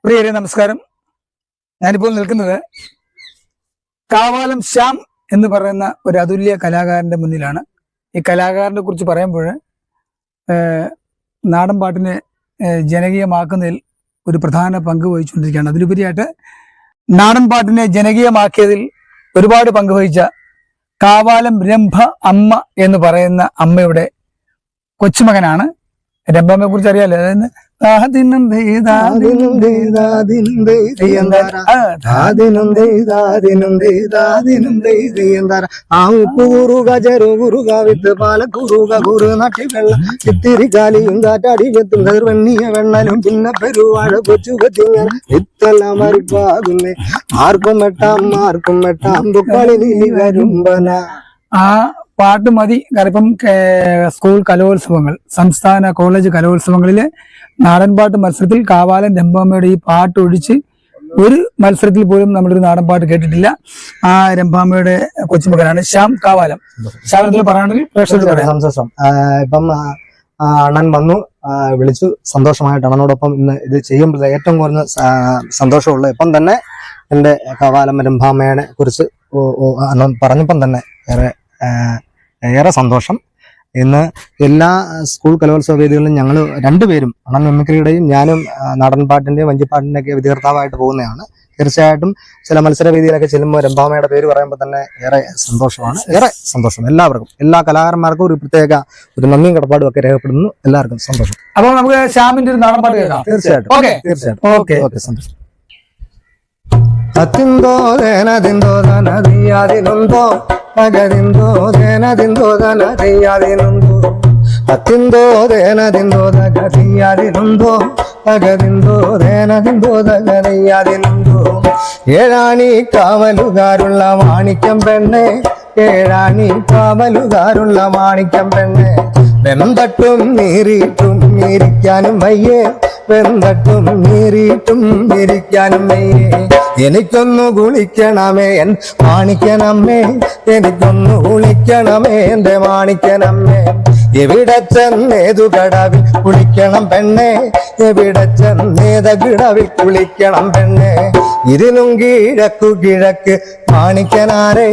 പ്രിയരെ നമസ്കാരം. ഞാനിപ്പോൾ നിൽക്കുന്നത് കാവാലം ശ്യാം എന്ന് പറയുന്ന ഒരു അതുല്യ കലാകാരന്റെ മുന്നിലാണ്. ഈ കലാകാരനെ കുറിച്ച് പറയുമ്പോൾ നാടൻ പാട്ടിനെ ജനകീയമാക്കുന്നതിൽ ഒരു പ്രധാന പങ്ക് വഹിച്ചുകൊണ്ടിരിക്കുകയാണ്. അതിലുപരിയായിട്ട് നാടൻ പാട്ടിനെ ജനകീയമാക്കിയതിൽ ഒരുപാട് പങ്ക് വഹിച്ച കാവാലം രംഭ അമ്മ എന്ന് പറയുന്ന അമ്മയുടെ കൊച്ചുമകനാണ്. രംഭമ്മയെ കുറിച്ച് അറിയാലോ. അതായത് ചിത്തിരിക്കാലിയും കാറ്റാടി വെത്തും വെണ്ണിയ വെണ്ണലും പിന്നെ പെരുവാഴ കൊച്ചു കൊച്ചിങ്ങനെ ഇത്തെല്ലാം മറിപ്പാകുന്നേ. ആർക്കും വെട്ടാം ദുഃഖളി നീ വരുമ്പന. ആ പാട്ട് മതി. കാരണം സ്കൂൾ കലോത്സവങ്ങൾ, സംസ്ഥാന കോളേജ് കലോത്സവങ്ങളിലെ നാടൻ പാട്ട് മത്സരത്തിൽ കാവാലം രംഭാമ്മയുടെ ഈ പാട്ട് ഒഴിച്ച് ഒരു മത്സരത്തിൽ പോലും നമ്മളൊരു നാടൻ പാട്ട് കേട്ടിട്ടില്ല. ആ രംഭാമ്മയുടെ കൊച്ചുമകനാണ് ശ്യാം കാവാലം. ശ്യാമത്തിൽ പറയുകയാണെങ്കിൽ പ്രേക്ഷകർക്ക് സന്തോഷം. ഇപ്പം അണ്ണൻ വന്നു, വിളിച്ചു. സന്തോഷമായിട്ട് അണ്ണനോടൊപ്പം ഇന്ന് ഇത് ചെയ്യുമ്പോൾ ഏറ്റവും കുറഞ്ഞ സന്തോഷമുള്ള ഇപ്പം തന്നെ എൻ്റെ കാവാലം രംഭാമ്മയെ കുറിച്ച് അണ്ണൻ പറഞ്ഞപ്പം തന്നെ ഏറെ സന്തോഷം. ഇന്ന് എല്ലാ സ്കൂൾ കലോത്സവ വേദികളിലും ഞങ്ങൾ രണ്ടുപേരും അണ്ണൻ മിമിക്രിയുടെയും ഞാനും നാടൻപാട്ടിന്റെയും വഞ്ചിപ്പാട്ടിന്റെയൊക്കെ വിദ്യാർത്ഥിയായിട്ട് പോകുന്നതാണ്. തീർച്ചയായിട്ടും ചില മത്സര വേദിയിലൊക്കെ ചെല്ലുമ്പോൾ രംഭാമ്മയുടെ പേര് പറയുമ്പോൾ തന്നെ ഏറെ സന്തോഷമാണ്. ഏറെ സന്തോഷം. എല്ലാവർക്കും, എല്ലാ കലാകാരന്മാർക്കും ഒരു പ്രത്യേക ഒരു നന്ദിയും കടപ്പാടും ഒക്കെ രേഖപ്പെടുന്നു. എല്ലാവർക്കും സന്തോഷം. അപ്പോൾ നമുക്ക് ശ്യാമിന്റെ ഒരു നാടൻ പാട്ട് കേൾക്കാം. തീർച്ചയായിട്ടും. ഓക്കെ. സന്തോഷം. അത്തിന്തോ ദേനതിന്തോ ധനതിയാതിനുന്തോ പകതിന്തോ ദേനതിന്തോ ധനതിയാതിനുന്തോ അത്തിന്തോ ദേനതിന്തോ ധകതിയാതിനുന്തോ പകതിന്തോ ദേനതിന്തോ ധകതിയാതിനുന്തോ. ഏഴാണി കാവലുകാരുള്ള മാണിക്യം പെണ്ണെ, ഏഴാണി കാവലുകാരുള്ള മാണിക്യം പെണ്ണെ. വെന്തട്ടും നീറിയിട്ടും ഇരിക്കാനും വയ്യേ, വെന്തട്ടും നീറിയിട്ടും ഇരിക്കാനും വയ്യേ. എനിക്കൊന്നു കുളിക്കണമേ എൻ മാണിക്കനമ്മേ, എനിക്കൊന്നു കുളിക്കണമേ എന്റെ മാണിക്കനമ്മേ. എവിടെ ചെന്നേതു കടവിൽ കുളിക്കണം പെണ്ണെ, എവിടെ ചെന്നേത കിടവിൽ കുളിക്കണം പെണ്ണെ. ഇതിനും കിഴക്കു കിഴക്ക് മാണിക്കനാരെ,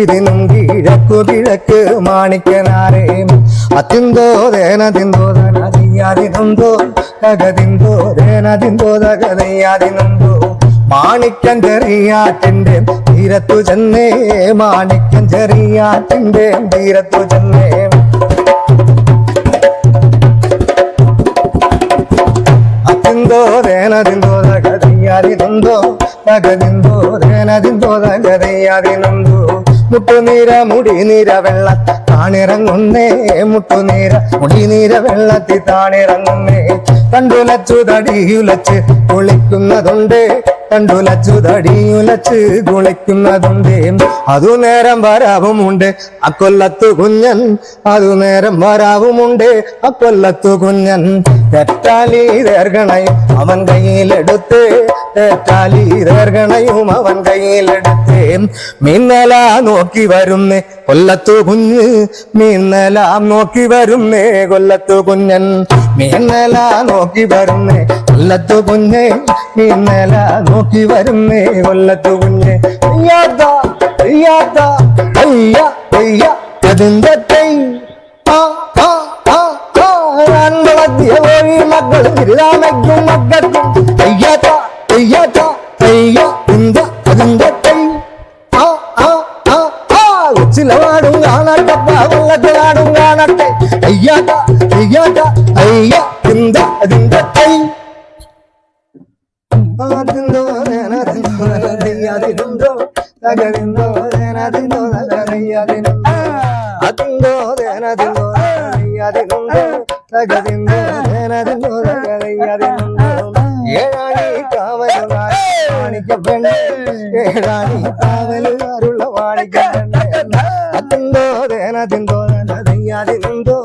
ഇതിനും കിഴക്കു കിഴക്ക് മാണിക്കനാരെ. അത്തിന്തോ ദേനതിന്തോ ധനതിയാതിനുന്തോ തകതിന്തോ ദേനതിന്തോ തകതിയാതിനുന്തോ. മാണിക്യം ചെറിയാറ്റിന്റെ തീരത്തു ചെന്നേ, മാണിക്യം ചെറിയാറ്റിന്റെ തീരത്തു ചെന്നേ. അത്തിന്തോ ദേനതിന്തോ തകതിയാതിനുന്തോ തകതിന്തോ ദേനതിന്തോ തകതിയാതിനുന്തോ. മുട്ടുനീര മുടിനീര വെള്ള താണിറങ്ങുന്നേ, മുട്ടുനീര മുടിനീര വെള്ളത്തിൽ താണിറങ്ങുന്നേ. കണ്ടുലച്ചു തടിയുലച്ച് കുളിക്കുന്നതുണ്ട്, കണ്ടുലച്ചു തടിയുലച്ച് കുളിക്കുന്നതുണ്ട്. അതു നേരം വരാവുമുണ്ട് അക്കൊല്ലത്തു കുഞ്ഞൻ, അതു നേരം വരാവുമുണ്ട് അക്കൊല്ലത്തു കുഞ്ഞൻ. തെറ്റാലി തേർഗണയും അവൻ കയ്യിലെടുത്ത്, തെറ്റാലി തേർഗണയും അവൻ കയ്യിലെടുത്ത്. മിന്നല നോക്കി വരുന്നേ കൊല്ലത്തു കുഞ്ഞ്, മിന്നല നോക്കി വരുന്നേ കൊല്ലത്തു കുഞ്ഞൻ. മിന്നല നോക്കി വരുന്നേ കൊല്ലത്തു കുഞ്ഞ്, മിന്നല നോക്കി വരുന്നേ കൊല്ലത്തു കുഞ്ഞ്. അതിന്റെ മക്കളും തിരുതാമയ്ക്കും മക്കൾക്കും അയ്യാത്ത അയ്യാത്ത അയ്യ ഇന്ത അതിന്റെ ചിലവാടും കാണട്ടെ, വെള്ളത്തിലാടും കാണട്ടെ. അയ്യാത്ത അയ്യാത്ത അയ്യ ഇന്ത അതിന്റെ തൈ. അതിന്തോ ദേനതിന്തോ തകതിന്തോ ദേനതിന്തോ തകതിയാതിനുന്തോ. അതിന്തോ ദേനതിന്തോ തകതിയാതിനുന്തോ തകതിന്തോ ദേനതിന്തോ തകതിയാതിനുന്തോ. ഏഴാണി കാവലുകാർ മാണിക്യം പെണ്ണെ, ഏഴാണി കാവലുകാരുള്ള മാണിക്യം പെണ്ണെ. അതിന്തോ ദേനതിന്തോ തകതിയാതിനുന്തോ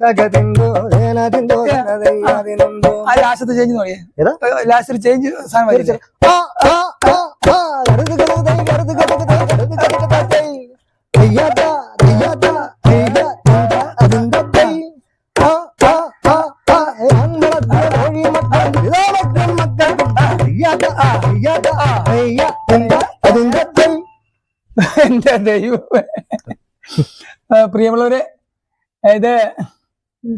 തകതിന്തോ ദേനതിന്തോ തകതിയാതിനുന്തോ. ആ ലാസ്റ്റത്തെ ചേഞ്ച് നോക്കിയേ, ലാസ്റ്റ് ചേഞ്ച് സാധനം വരിച്ചു. എന്റെ ദൈവം. പ്രിയമുള്ളവരെ, ഇത്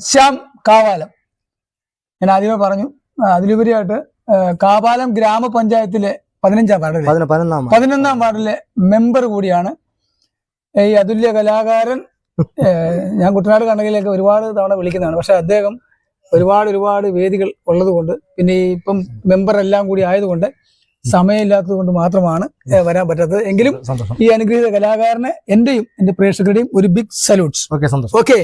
ശ്യാം കാവാലം, ഞാൻ ആദ്യമേ പറഞ്ഞു. അതിലുപരിയായിട്ട് കാവാലം ഗ്രാമപഞ്ചായത്തിലെ 11ാം വാർഡിലെ മെമ്പർ കൂടിയാണ് ഈ അതുല്യ കലാകാരൻ. ഞാൻ കുട്ടനാട് കണ്ണകയിലേക്ക് ഒരുപാട് തവണ വിളിക്കുന്നതാണ്. പക്ഷെ അദ്ദേഹം ഒരുപാട് വേദികൾ ഉള്ളതുകൊണ്ട്, പിന്നെ ഇപ്പം മെമ്പർ എല്ലാം കൂടി ആയതുകൊണ്ട് സമയമില്ലാത്തത് കൊണ്ട് മാത്രമാണ് വരാൻ പറ്റാത്തത്. എങ്കിലും ഈ അനുഗ്രഹീത കലാകാരന് എന്റെയും എന്റെ പ്രേക്ഷകരുടെയും ഒരു ബിഗ് സല്യൂട്ട്സ്. ഓക്കെ, സന്തോഷം. ഓക്കെ.